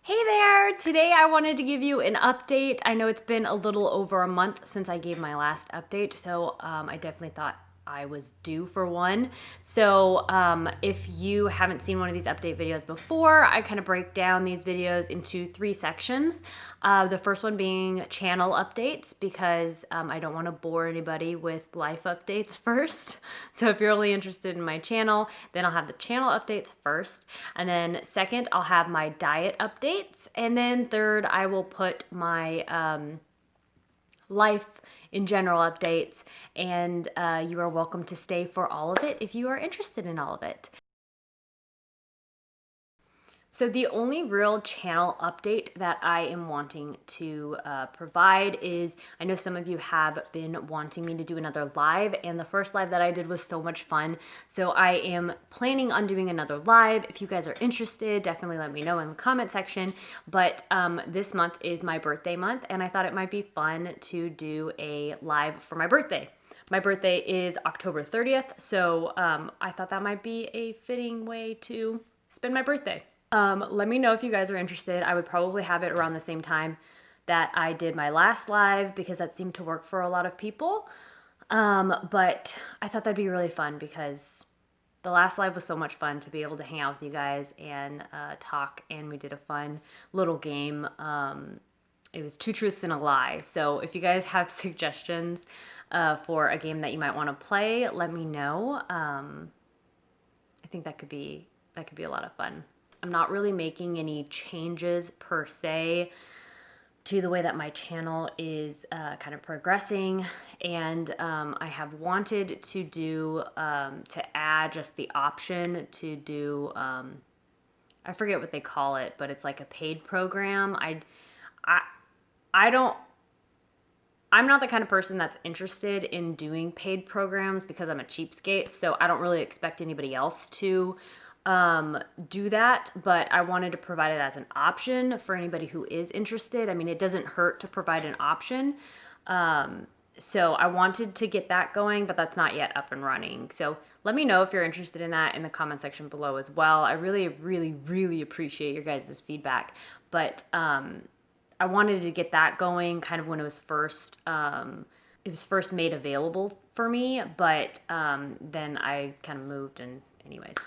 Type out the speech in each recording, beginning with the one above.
Hey there! Today I wanted to give you an update. I know it's been a little over a month since I gave my last update, so I definitely thought I was due for one. So if you haven't seen one of these update videos before, I kind of break down these videos into three sections. The first one being channel updates, because I don't want to bore anybody with life updates first. So if you're only interested in my channel, then I'll have the channel updates first. And then second, I'll have my diet updates. And then third, I will put my life in general updates. And you are welcome to stay for all of it if you are interested in all of it. So the only real channel update that I am wanting to provide is, I know some of you have been wanting me to do another live, and the first live that I did was so much fun. So I am planning on doing another live. If you guys are interested, definitely let me know in the comment section. But this month is my birthday month, and I thought it might be fun to do a live for my birthday. My birthday is October 30th, so I thought that might be a fitting way to spend my birthday. Let me know if you guys are interested. I would probably have it around the same time that I did my last live, because that seemed to work for a lot of people. But I thought that'd be really fun, because the last live was so much fun to be able to hang out with you guys and talk, and we did a fun little game. It was two truths and a lie. So if you guys have suggestions for a game that you might want to play, let me know. I think that could be a lot of fun. I'm not really making any changes per se to the way that my channel is kind of progressing, and I have wanted to do to add just the option to do I forget what they call it, but it's like a paid program. I don't I'm not the kind of person that's interested in doing paid programs, because I'm a cheapskate, so I don't really expect anybody else to do that, but I wanted to provide it as an option for anybody who is interested. I mean, it doesn't hurt to provide an option. So I wanted to get that going, but that's not yet up and running. So let me know if you're interested in that in the comment section below as well. I really, really, really appreciate your guys' feedback. But I wanted to get that going kind of when it was first made available for me, but then I kind of moved, and anyways,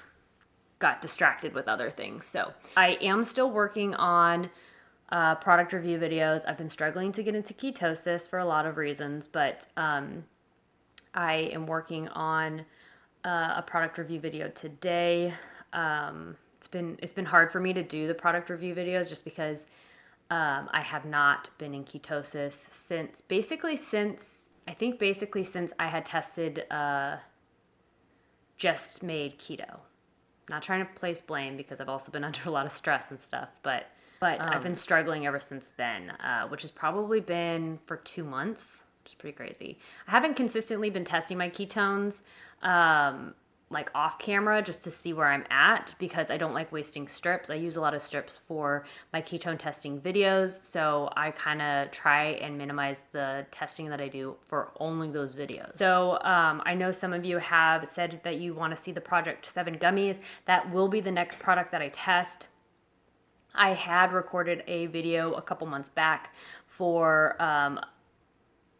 got distracted with other things. So I am still working on product review videos. I've been struggling to get into ketosis for a lot of reasons, but I am working on a product review video today. It's been hard for me to do the product review videos, just because I have not been in ketosis since I had tested just made keto. Not trying to place blame, because I've also been under a lot of stress and stuff, but I've been struggling ever since then, which has probably been for 2 months, which is pretty crazy. I haven't consistently been testing my ketones, like off camera, just to see where I'm at, because I don't like wasting strips. I use a lot of strips for my ketone testing videos, so I kind of try and minimize the testing that I do for only those videos. So I know some of you have said that you want to see the Project 7 gummies. That will be the next product that I test. I had recorded a video a couple months back for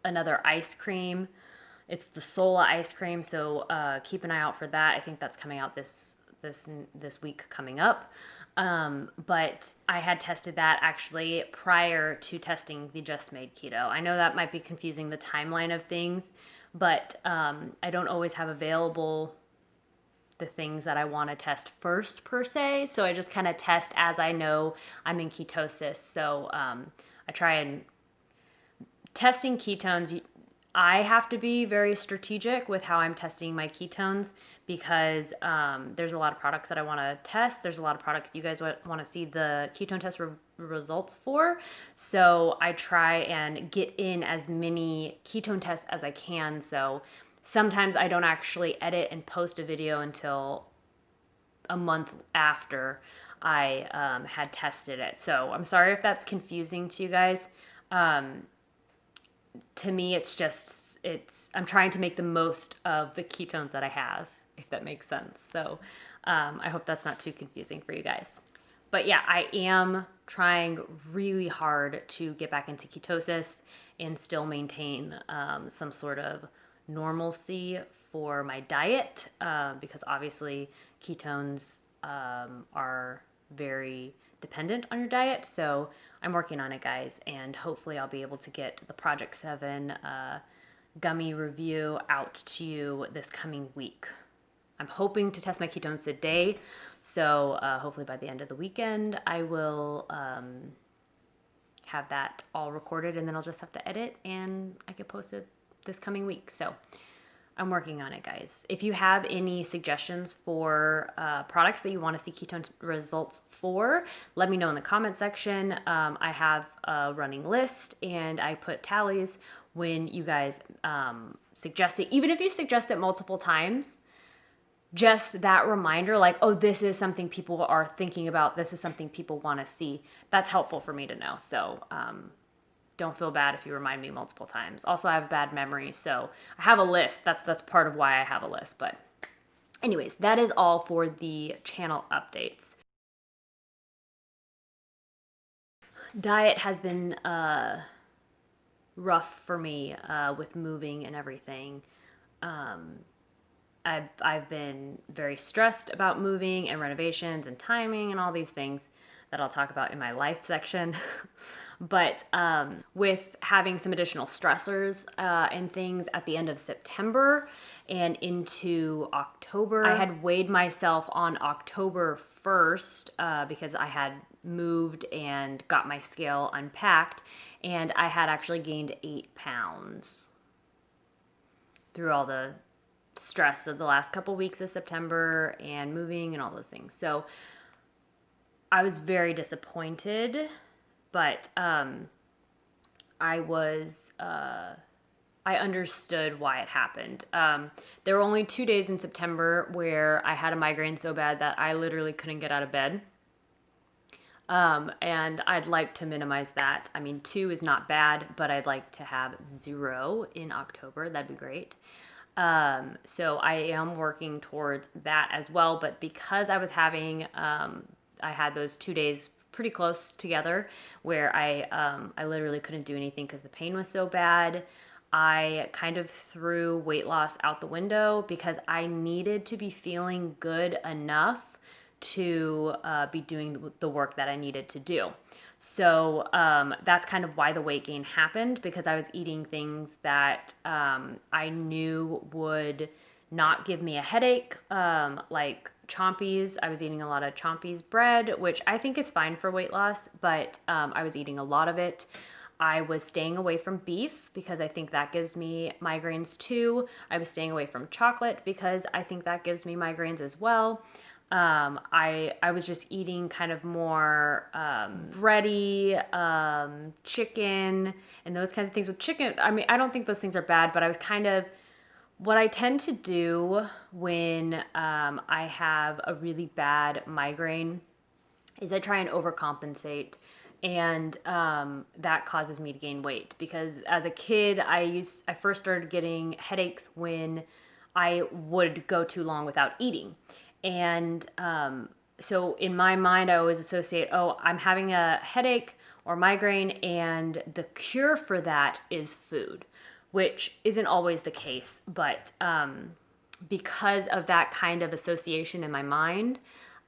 another ice cream. It's the Sola ice cream, so keep an eye out for that. I think that's coming out this week coming up. But I had tested that actually prior to testing the Just Made Keto. I know that might be confusing the timeline of things, but I don't always have available the things that I want to test first per se. So I just kind of test as I know I'm in ketosis. So I try and testing ketones. I have to be very strategic with how I'm testing my ketones, because there's a lot of products that I want to test. There's a lot of products you guys want to see the ketone test results for. So I try and get in as many ketone tests as I can. So sometimes I don't actually edit and post a video until a month after I had tested it. So I'm sorry if that's confusing to you guys. To me, I'm trying to make the most of the ketones that I have, if that makes sense. So I hope that's not too confusing for you guys. But yeah, I am trying really hard to get back into ketosis and still maintain some sort of normalcy for my diet, because obviously ketones are very dependent on your diet. So I'm working on it, guys, and hopefully I'll be able to get the Project 7 gummy review out to you this coming week. I'm hoping to test my ketones today, so hopefully by the end of the weekend I will have that all recorded, and then I'll just have to edit and I can post it this coming week. So I'm working on it, guys. If you have any suggestions for products that you want to see ketone results for, let me know in the comment section. I have a running list and I put tallies when you guys suggest it. Even if you suggest it multiple times, just that reminder, like, oh, this is something people are thinking about. This is something people want to see. That's helpful for me to know. So don't feel bad if you remind me multiple times. Also, I have a bad memory, so I have a list. That's part of why I have a list. But anyways, that is all for the channel updates. Diet has been rough for me with moving and everything. I've been very stressed about moving and renovations and timing and all these things that I'll talk about in my life section. But with having some additional stressors and things at the end of September and into October, I had weighed myself on October 1st because I had moved and got my scale unpacked, and I had actually gained 8 pounds through all the stress of the last couple weeks of September and moving and all those things. So I was very disappointed, but I understood why it happened. There were only 2 days in September where I had a migraine so bad that I literally couldn't get out of bed. And I'd like to minimize that. I mean, 2 is not bad, but I'd like to have 0 in October. That'd be great. So I am working towards that as well. But because I was having, I had those 2 days pretty close together where I literally couldn't do anything because the pain was so bad. I kind of threw weight loss out the window because I needed to be feeling good enough to be doing the work that I needed to do. So that's kind of why the weight gain happened, because I was eating things that I knew would not give me a headache, like Chompies. I was eating a lot of Chompies bread, which I think is fine for weight loss, but I was eating a lot of it. I was staying away from beef because I think that gives me migraines too. I was staying away from chocolate because I think that gives me migraines as well. I was just eating kind of more bready, chicken, and those kinds of things. With chicken, I mean, I don't think those things are bad, but I was kind of, what I tend to do when I have a really bad migraine is I try and overcompensate, and that causes me to gain weight. Because as a kid, I first started getting headaches when I would go too long without eating. And so in my mind, I always associate, oh, I'm having a headache or migraine, and the cure for that is food, which isn't always the case. But because of that kind of association in my mind,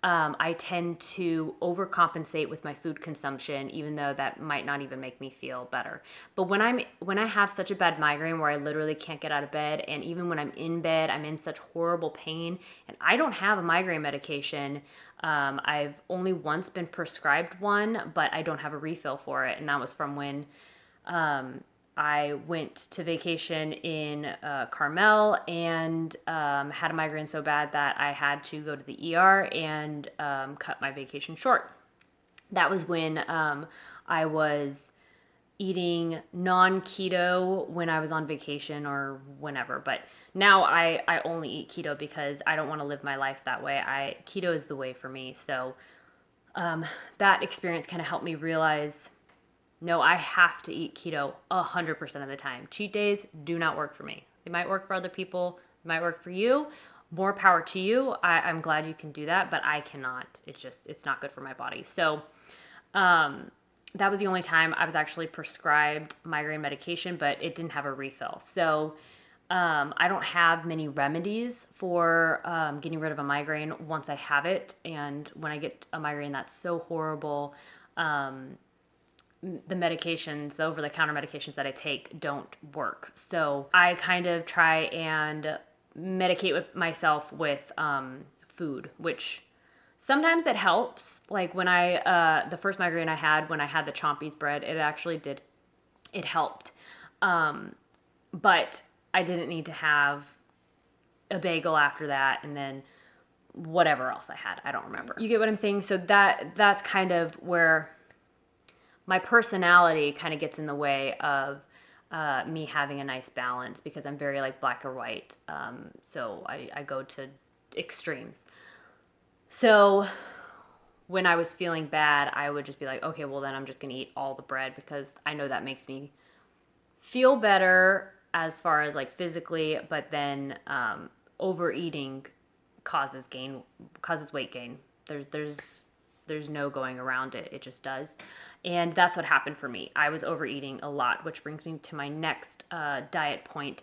I tend to overcompensate with my food consumption, even though that might not even make me feel better. But when I have such a bad migraine where I literally can't get out of bed, and even when I'm in bed, I'm in such horrible pain, and I don't have a migraine medication. I've only once been prescribed one, but I don't have a refill for it, and that was from when I went to vacation in Carmel and had a migraine so bad that I had to go to the ER and cut my vacation short. That was when I was eating non-keto when I was on vacation or whenever. But now I only eat keto because I don't want to live my life that way. Keto is the way for me. So that experience kind of helped me realize, no, I have to eat keto 100% of the time. Cheat days do not work for me. They might work for other people, might work for you. More power to you. I'm glad you can do that, but I cannot. It's not good for my body. So That was the only time I was actually prescribed migraine medication, but it didn't have a refill. So I don't have many remedies for getting rid of a migraine once I have it. And when I get a migraine that's so horrible, um, the medications, the over-the-counter medications that I take don't work. So I kind of try and medicate with myself with food, which sometimes it helps. Like when the first migraine I had, when I had the Chompies bread, it actually did, it helped. Um, but I didn't need to have a bagel after that and then whatever else I had. I don't remember. You get what I'm saying? So that's kind of where my personality kind of gets in the way of me having a nice balance because I'm very like black or white. So I go to extremes. So when I was feeling bad, I would just be like, okay, well then I'm just gonna eat all the bread because I know that makes me feel better as far as like physically, but then overeating causes weight gain. There's no going around it. It just does. And that's what happened for me. I was overeating a lot, which brings me to my next diet point,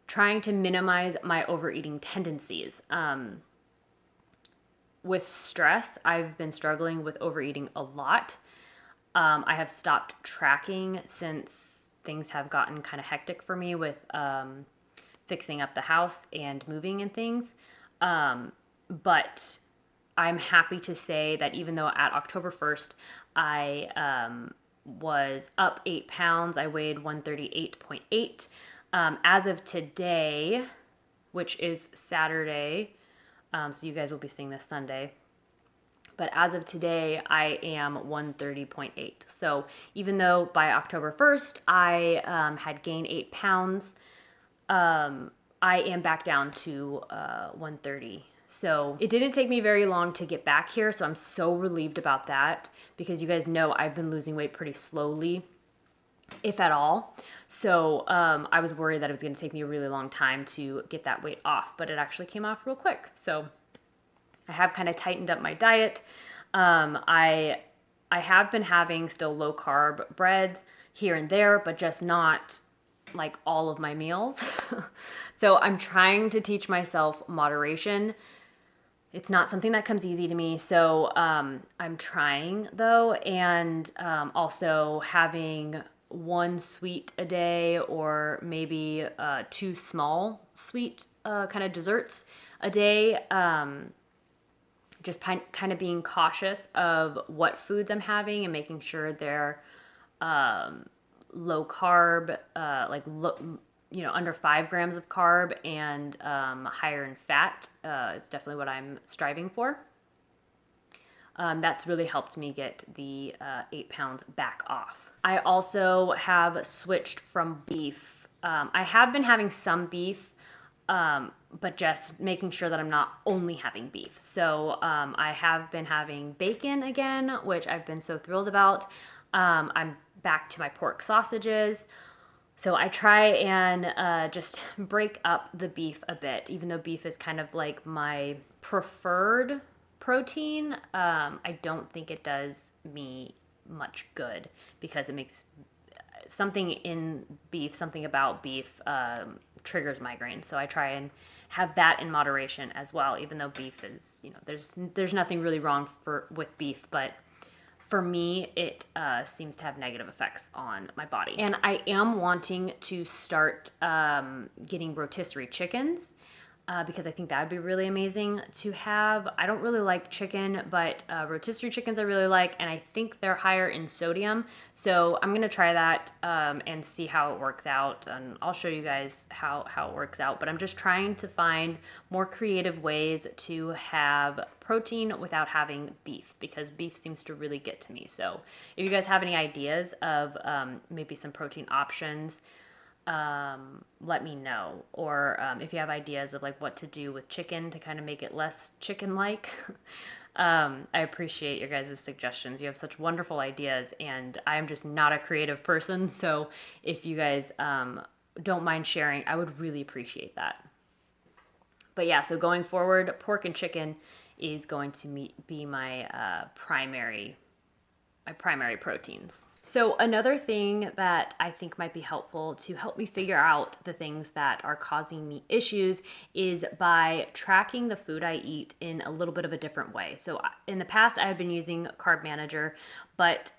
trying to minimize my overeating tendencies. With stress, I've been struggling with overeating a lot. I have stopped tracking since things have gotten kind of hectic for me with fixing up the house and moving and things. But I'm happy to say that even though at October 1st I was up 8 pounds, I weighed 138.8. As of today, which is Saturday, so you guys will be seeing this Sunday. But as of today, I am 130.8. So even though by October 1st I had gained 8 pounds, I am back down to 130. So it didn't take me very long to get back here. So I'm so relieved about that because you guys know I've been losing weight pretty slowly, if at all. So I was worried that it was going to take me a really long time to get that weight off, but it actually came off real quick. So I have kind of tightened up my diet. I have been having still low carb breads here and there, but just not like all of my meals. So I'm trying to teach myself moderation. It's not something that comes easy to me. So I'm trying though, and also having one sweet a day or maybe two small sweet kind of desserts a day. Just kind of being cautious of what foods I'm having and making sure they're low carb, under 5 grams of carb and higher in fat. It's definitely what I'm striving for. That's really helped me get the 8 pounds back off. I also have switched from beef. I have been having some beef, but just making sure that I'm not only having beef. So I have been having bacon again, which I've been so thrilled about. I'm back to my pork sausages. So I try and just break up the beef a bit, even though beef is kind of like my preferred protein. I don't think it does me much good because it makes something about beef triggers migraine. So I try and have that in moderation as well, even though beef is, there's nothing really wrong with beef, but for me, it seems to have negative effects on my body. And I am wanting to start getting rotisserie chickens because I think that would be really amazing to have. I don't really like chicken, but rotisserie chickens I really like, and I think they're higher in sodium. So I'm going to try that and see how it works out, and I'll show you guys how it works out. But I'm just trying to find more creative ways to have protein without having beef, because beef seems to really get to me. So if you guys have any ideas of maybe some protein options, let me know. Or if you have ideas of like what to do with chicken to kind of make it less chicken-like, I appreciate your guys' suggestions. You have such wonderful ideas, and I'm just not a creative person. So if you guys don't mind sharing, I would really appreciate that. But yeah, so going forward, pork and chicken is going to be my primary my primary proteins. So another thing that I think might be helpful to help me figure out the things that are causing me issues is by tracking the food I eat in a little bit of a different way. So in the past, I have been using Carb Manager, but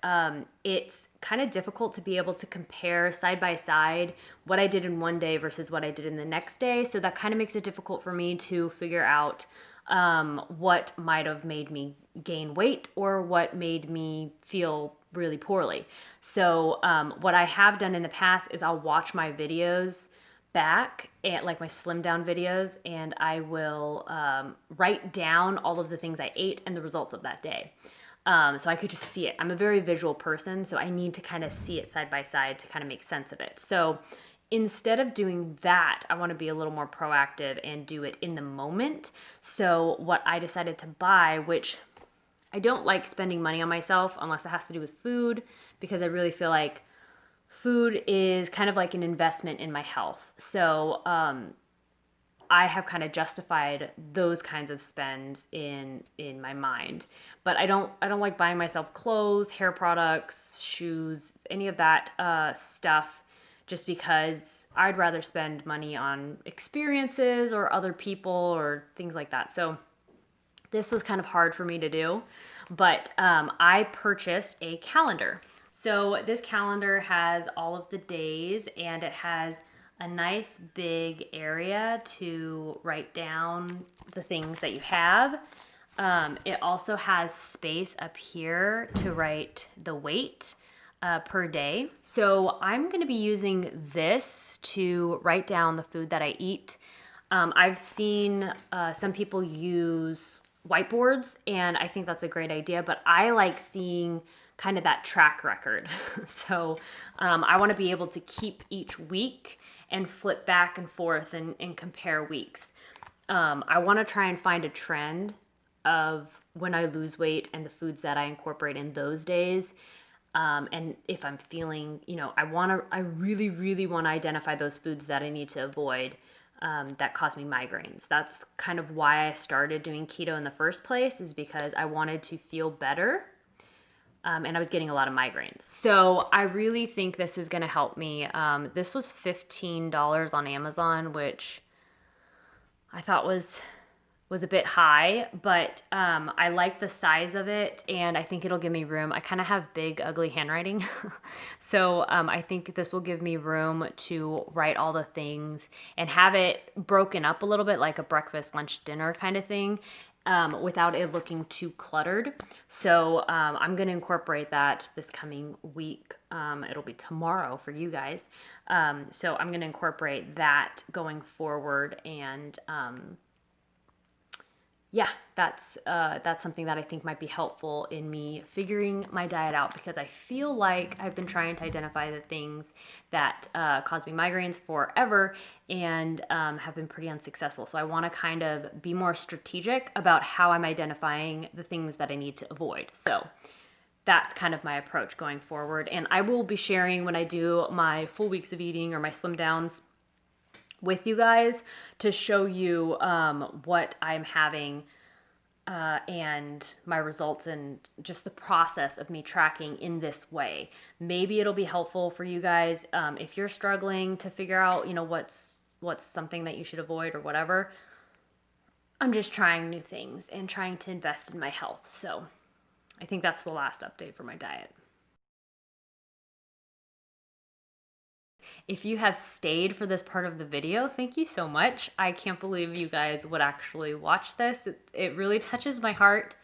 it's kind of difficult to be able to compare side by side what I did in one day versus what I did in the next day. So that kind of makes it difficult for me to figure out what might have made me gain weight or what made me feel really poorly. So what I have done in the past is I'll watch my videos back, and like my slim down videos, and I will write down all of the things I ate and the results of that day. So I could just see it. I'm a very visual person, so I need to kind of see it side by side to kind of make sense of it. So instead of doing that, I want to be a little more proactive and do it in the moment. So what I decided to buy, which I don't like spending money on myself unless it has to do with food, because I really feel like food is kind of like an investment in my health. So I have kind of justified those kinds of spends in my mind. But I don't like buying myself clothes, hair products, shoes, any of that stuff, just because I'd rather spend money on experiences or other people or things like that. So this was kind of hard for me to do, but I purchased a calendar. So this calendar has all of the days, and it has a nice big area to write down the things that you have. It also has space up here to write the weight per day. So I'm going to be using this to write down the food that I eat. I've seen some people use whiteboards, and I think that's a great idea, but I like seeing kind of that track record. So I want to be able to keep each week and flip back and forth and compare weeks. I want to try and find a trend of when I lose weight and the foods that I incorporate in those days. And if I'm feeling, I really, really want to identify those foods that I need to avoid that cause me migraines. That's kind of why I started doing keto in the first place, is because I wanted to feel better. And I was getting a lot of migraines. So I really think this is going to help me. This was $15 on Amazon, which I thought was a bit high, but I like the size of it, and I think it'll give me room. I kind of have big, ugly handwriting, so I think this will give me room to write all the things and have it broken up a little bit, like a breakfast, lunch, dinner kind of thing, without it looking too cluttered. So I'm going to incorporate that this coming week. It'll be tomorrow for you guys. So I'm going to incorporate that going forward, and yeah, that's something that I think might be helpful in me figuring my diet out, because I feel like I've been trying to identify the things that cause me migraines forever, and have been pretty unsuccessful. So I want to kind of be more strategic about how I'm identifying the things that I need to avoid. So that's kind of my approach going forward. And I will be sharing when I do my full weeks of eating or my slim downs with you guys to show you what I'm having and my results, and just the process of me tracking in this way. Maybe it'll be helpful for you guys if you're struggling to figure out, what's something that you should avoid or whatever. I'm just trying new things and trying to invest in my health. So I think that's the last update for my diet. If you have stayed for this part of the video, thank you so much. I can't believe you guys would actually watch this. It really touches my heart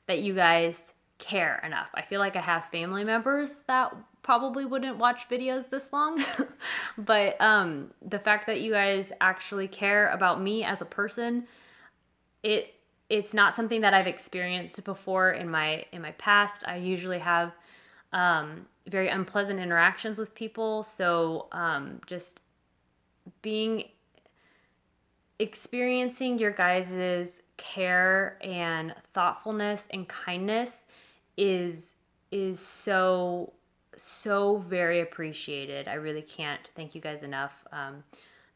that you guys care enough. I feel like I have family members that probably wouldn't watch videos this long, but the fact that you guys actually care about me as a person, it's not something that I've experienced before in my past. I usually have very unpleasant interactions with people. So just experiencing your guys' care and thoughtfulness and kindness is so very appreciated. I really can't thank you guys enough.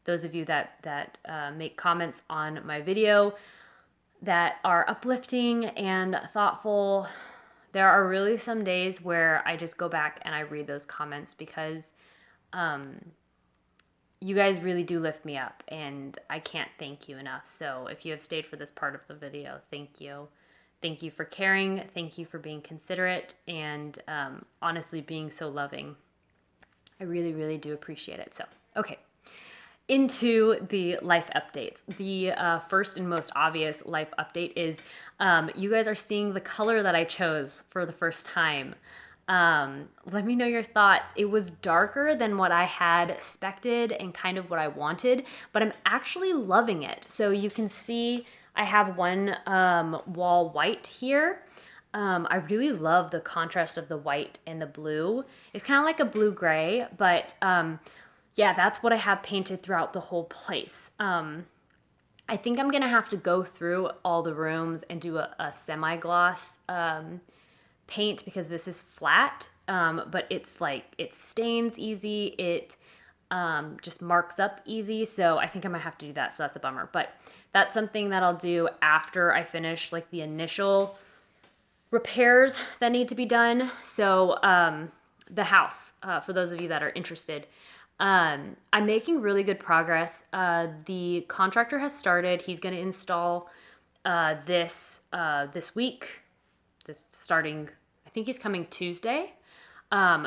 Those of you that make comments on my video that are uplifting and thoughtful, there are really some days where I just go back and I read those comments because um, you guys really do lift me up, and I can't thank you enough. So if you have stayed for this part of the video, thank you. Thank you for caring. Thank you for being considerate and honestly being so loving. I really, really do appreciate it. So, okay, into the life updates. The first and most obvious life update is you guys are seeing the color that I chose for the first time. Let me know your thoughts. It was darker than what I had expected and kind of what I wanted, but I'm actually loving it. So you can see I have one wall white here. I really love the contrast of the white and the blue. It's kind of like a blue-gray, but yeah, that's what I have painted throughout the whole place. I think I'm gonna have to go through all the rooms and do a semi-gloss paint because this is flat, but it's like, it stains easy, it just marks up easy, so I think I might have to do that, so that's a bummer. But that's something that I'll do after I finish like the initial repairs that need to be done. So the house, for those of you that are interested, I'm making really good progress. The contractor has started. He's going to install this week. This starting, I think he's coming Tuesday.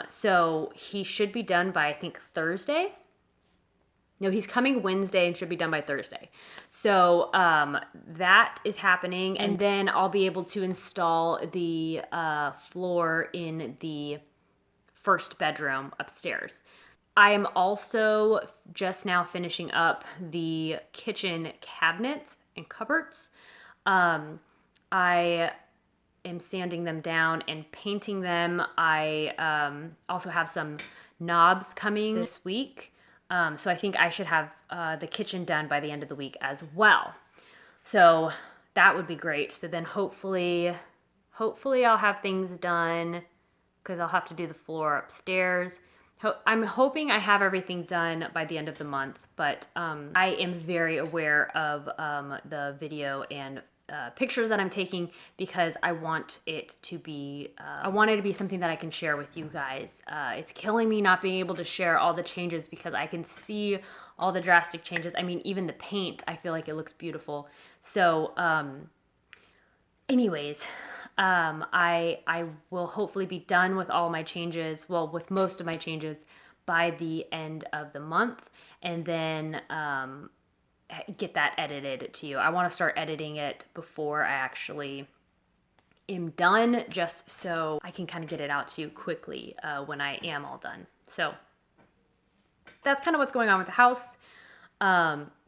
So he should be done by, I think, Thursday. No, he's coming Wednesday and should be done by Thursday. So that is happening. And then I'll be able to install the floor in the first bedroom upstairs. I am also just now finishing up the kitchen cabinets and cupboards. I am sanding them down and painting them. I also have some knobs coming this week. So I think I should have the kitchen done by the end of the week as well. So that would be great. So then hopefully I'll have things done because I'll have to do the floor upstairs. I'm hoping I have everything done by the end of the month, but I am very aware of the video and pictures that I'm taking because I want it to be something that I can share with you guys. It's killing me not being able to share all the changes because I can see all the drastic changes. I mean, even the paint, I feel like it looks beautiful. So anyways, I will hopefully be done with all my changes, well, with most of my changes by the end of the month, and then get that edited to you. I want to start editing it before I actually am done, just so I can kind of get it out to you quickly when I am all done. So that's kind of what's going on with the house.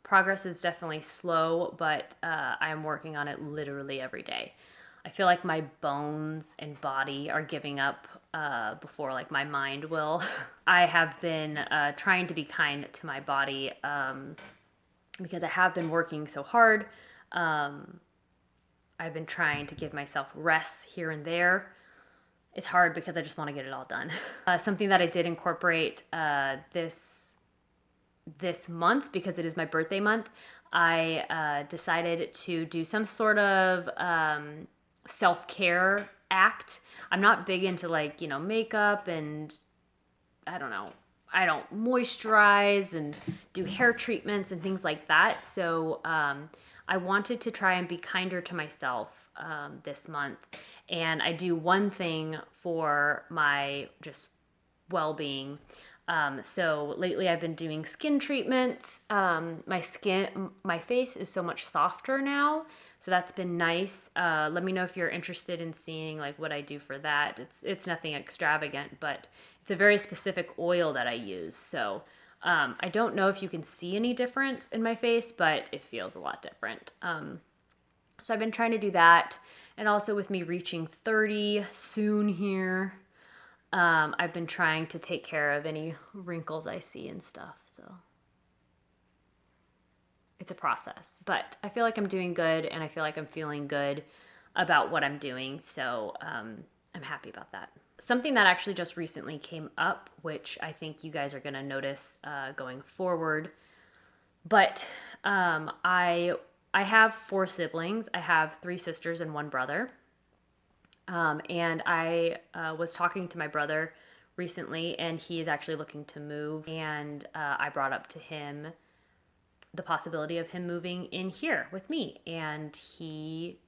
Progress is definitely slow, but I'm working on it literally every day. I feel like my bones and body are giving up before like my mind will. I have been trying to be kind to my body because I have been working so hard. I've been trying to give myself rests here and there. It's hard because I just want to get it all done. Something that I did incorporate this month, because it is my birthday month, I decided to do some sort of self-care act. I'm not big into like, makeup, and I don't moisturize and do hair treatments and things like that. So I wanted to try and be kinder to myself this month. And I do one thing for my just well-being. So lately I've been doing skin treatments. My face is so much softer now. So that's been nice. Let me know if you're interested in seeing like what I do for that. It's nothing extravagant, but it's a very specific oil that I use. So I don't know if you can see any difference in my face, but it feels a lot different. So I've been trying to do that. And also with me reaching 30 soon here, I've been trying to take care of any wrinkles I see and stuff. So it's a process, but I feel like I'm doing good, and I feel like I'm feeling good about what I'm doing. So I'm happy about that. Something that actually just recently came up, which I think you guys are going to notice going forward, but I have 4 siblings. I have 3 sisters and 1 brother. And I was talking to my brother recently, and he is actually looking to move. And I brought up to him the possibility of him moving in here with me. And he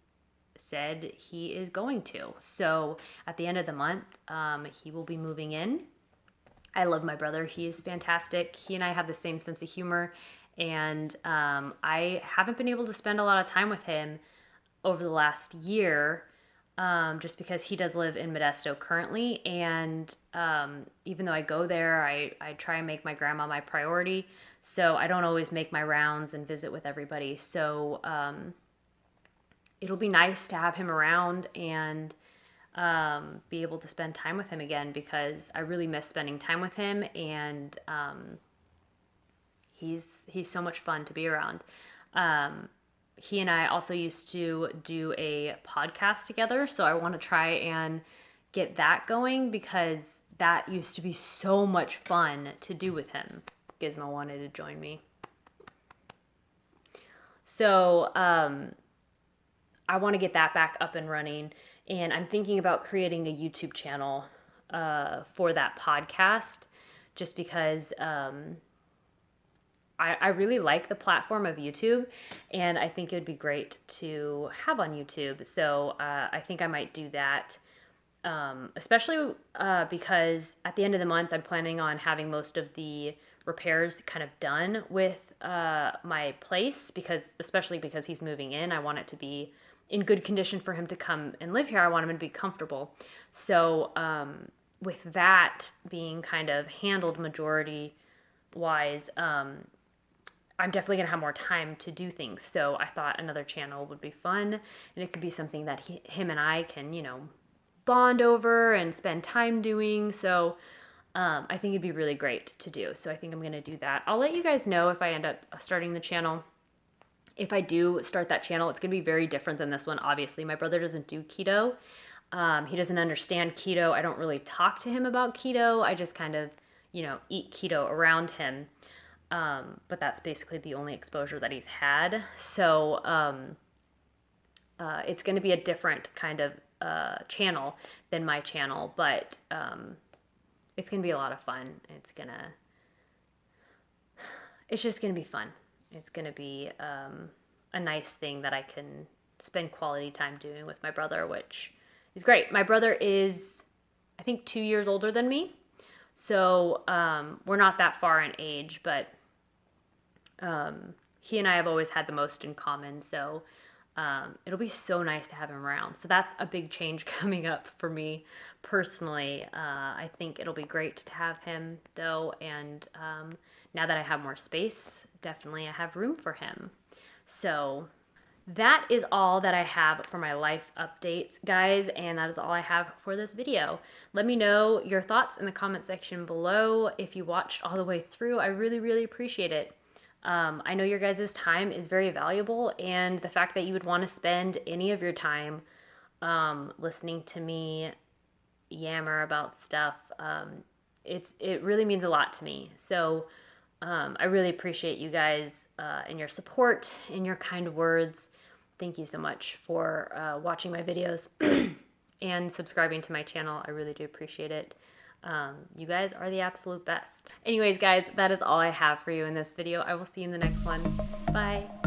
said he is going to. So at the end of the month, he will be moving in. I love my brother. He is fantastic. He and I have the same sense of humor. And I haven't been able to spend a lot of time with him over the last year, just because he does live in Modesto currently. And even though I go there, I try and make my grandma my priority. So I don't always make my rounds and visit with everybody. So it'll be nice to have him around and be able to spend time with him again, because I really miss spending time with him. And he's so much fun to be around. He and I also used to do a podcast together, so I want to try and get that going, because that used to be so much fun to do with him. Gizmo wanted to join me. So I want to get that back up and running, and I'm thinking about creating a YouTube channel for that podcast, just because I really like the platform of YouTube, and I think it would be great to have on YouTube. So I think I might do that, especially because at the end of the month, I'm planning on having most of the repairs kind of done with my place, especially because he's moving in. I want it to be in good condition for him to come and live here. I want him to be comfortable. So with that being kind of handled majority wise, I'm definitely going to have more time to do things. So I thought another channel would be fun, and it could be something that him and I can, bond over and spend time doing. So I think it'd be really great to do. So I think I'm going to do that. I'll let you guys know if I end up starting the channel. If I do start that channel, it's going to be very different than this one. Obviously, my brother doesn't do keto. He doesn't understand keto. I don't really talk to him about keto. I just kind of, eat keto around him. But that's basically the only exposure that he's had. So it's going to be a different kind of channel than my channel, but it's going to be a lot of fun. It's just going to be fun. It's going to be a nice thing that I can spend quality time doing with my brother, which is great. My brother is, I think, 2 years older than me. So we're not that far in age, but he and I have always had the most in common. So it'll be so nice to have him around. So that's a big change coming up for me personally. I think it'll be great to have him, though. And now that I have more space, definitely I have room for him. So that is all that I have for my life updates, guys, and that is all I have for this video. Let me know your thoughts in the comment section below. If you watched all the way through, I really, really appreciate it. I know your guys' time is very valuable, and the fact that you would want to spend any of your time listening to me yammer about stuff, it really means a lot to me. So I really appreciate you guys and your support and your kind words. Thank you so much for watching my videos and subscribing to my channel. I really do appreciate it. You guys are the absolute best. Anyways, guys, that is all I have for you in this video. I will see you in the next one. Bye.